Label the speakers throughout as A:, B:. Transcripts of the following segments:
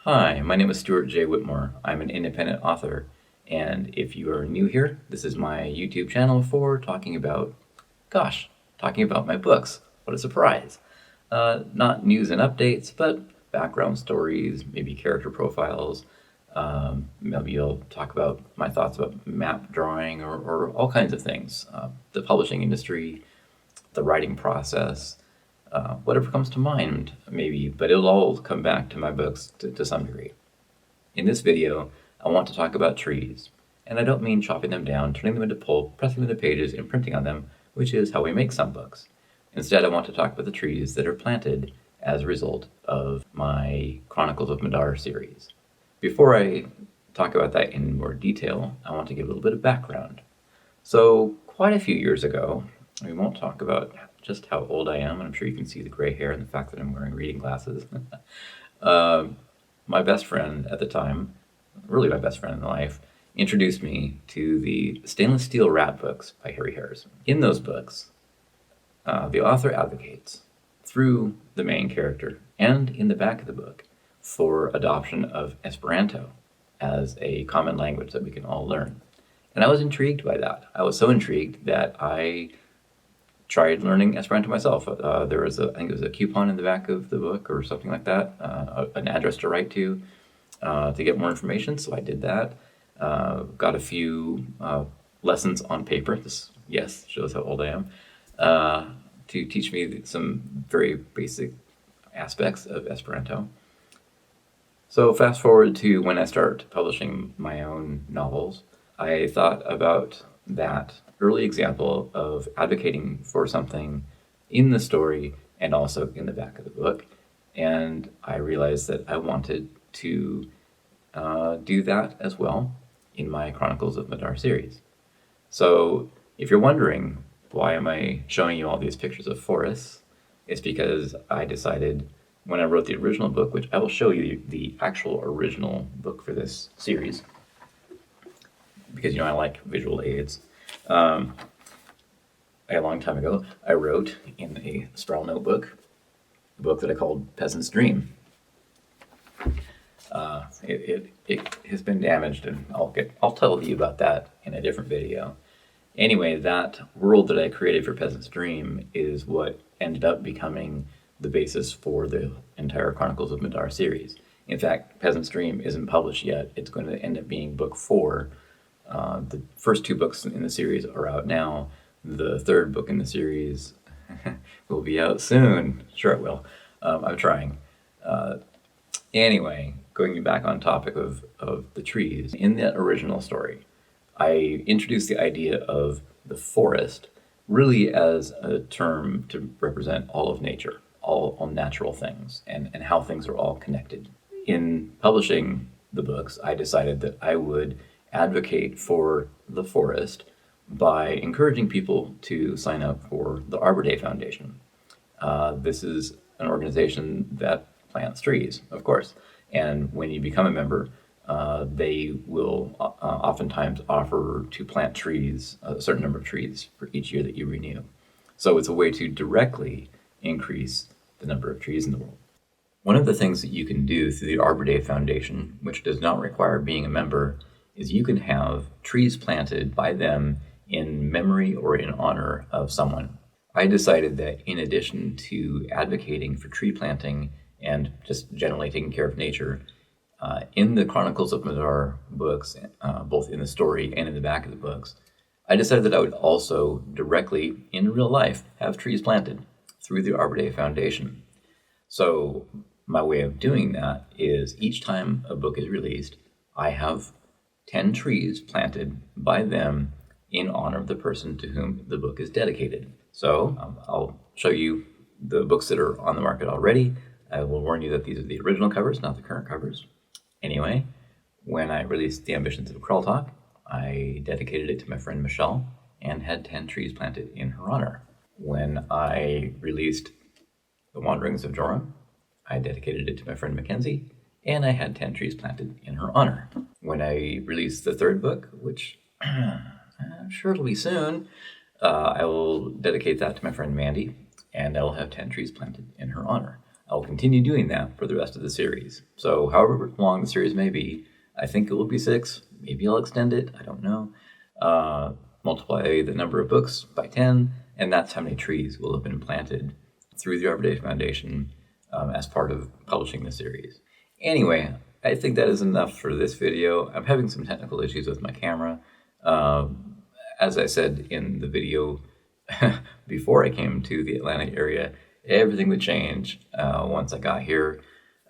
A: Hi, my name is Stuart J. Whitmore. I'm an independent author, and if you are new here, this is my YouTube channel for talking about my books. What a surprise. Not news and updates, but background stories, maybe character profiles. Maybe I'll talk about my thoughts about map drawing or all kinds of things. The publishing industry, the writing process, whatever comes to mind, maybe, but it'll all come back to my books to some degree. In this video, I want to talk about trees, and I don't mean chopping them down, turning them into pulp, pressing them into pages, and printing on them, which is how we make some books. Instead, I want to talk about the trees that are planted as a result of my Chronicles of Madarre series. Before I talk about that in more detail, I want to give a little bit of background. So, quite a few years ago, we won't talk about just how old I am, and I'm sure you can see the gray hair and the fact that I'm wearing reading glasses. My best friend at the time, really my best friend in life, introduced me to the Stainless Steel Rat books by Harry Harrison. In those books, the author advocates, through the main character and in the back of the book, for adoption of Esperanto as a common language that we can all learn. And I was intrigued by that. I was so intrigued that I tried learning Esperanto myself. There was I think it was a coupon in the back of the book or something like that, an address to write to get more information. So I did that. Got a few lessons on paper. This, yes, shows how old I am. To teach me some very basic aspects of Esperanto. So fast forward to when I start publishing my own novels, I thought about that early example of advocating for something in the story and also in the back of the book. And I realized that I wanted to do that as well in my Chronicles of Madarre series. So if you're wondering, why am I showing you all these pictures of forests? It's because I decided when I wrote the original book, which I will show you the actual original book for this series, because I like visual aids. A long time ago, I wrote in a spiral notebook a book that I called Peasant's Dream. It has been damaged, and I'll tell you about that in a different video. Anyway, that world that I created for Peasant's Dream is what ended up becoming the basis for the entire Chronicles of Madarre series. In fact, Peasant's Dream isn't published yet. It's going to end up being book 4. The first 2 books in the series are out now. The third book in the series will be out soon. Sure it will. I'm trying. Anyway, going back on topic of the trees, in that original story, I introduced the idea of the forest really as a term to represent all of nature, all natural things, and how things are all connected. In publishing the books, I decided that I would advocate for the forest by encouraging people to sign up for the Arbor Day Foundation. This is an organization that plants trees, of course, and when you become a member, they will oftentimes offer to plant trees, a certain number of trees for each year that you renew. So it's a way to directly increase the number of trees in the world. One of the things that you can do through the Arbor Day Foundation, which does not require being a member, is you can have trees planted by them in memory or in honor of someone. I decided that in addition to advocating for tree planting and just generally taking care of nature, in the Chronicles of Madarre books, both in the story and in the back of the books, I decided that I would also directly, in real life, have trees planted through the Arbor Day Foundation. So my way of doing that is each time a book is released, I have 10 trees planted by them in honor of the person to whom the book is dedicated. So I'll show you the books that are on the market already. I will warn you that these are the original covers, not the current covers. Anyway, when I released The Ambitions of Crawl Talk, I dedicated it to my friend Michelle and had 10 trees planted in her honor. When I released The Wanderings of Joram, I dedicated it to my friend Mackenzie, and I had 10 trees planted in her honor. When I release the third book, which I'm sure it'll be soon, I will dedicate that to my friend Mandy, and I will have 10 trees planted in her honor. I'll continue doing that for the rest of the series. So however long the series may be, I think it will be 6. Maybe I'll extend it. I don't know. Multiply the number of books by 10, and that's how many trees will have been planted through the Arbor Day Foundation as part of publishing the series. Anyway, I think that is enough for this video. I'm having some technical issues with my camera. As I said in the video before I came to the Atlanta area, everything would change once I got here.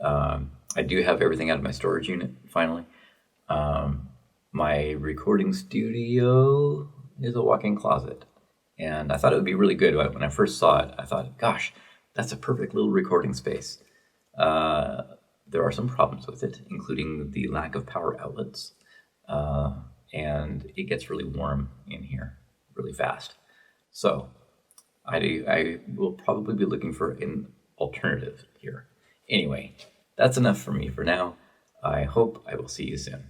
A: I do have everything out of my storage unit, finally. My recording studio is a walk-in closet. And I thought it would be really good. When I first saw it, I thought, gosh, that's a perfect little recording space. There are some problems with it, including the lack of power outlets. And it gets really warm in here really fast. So I will probably be looking for an alternative here. Anyway, that's enough for me for now. I hope I will see you soon.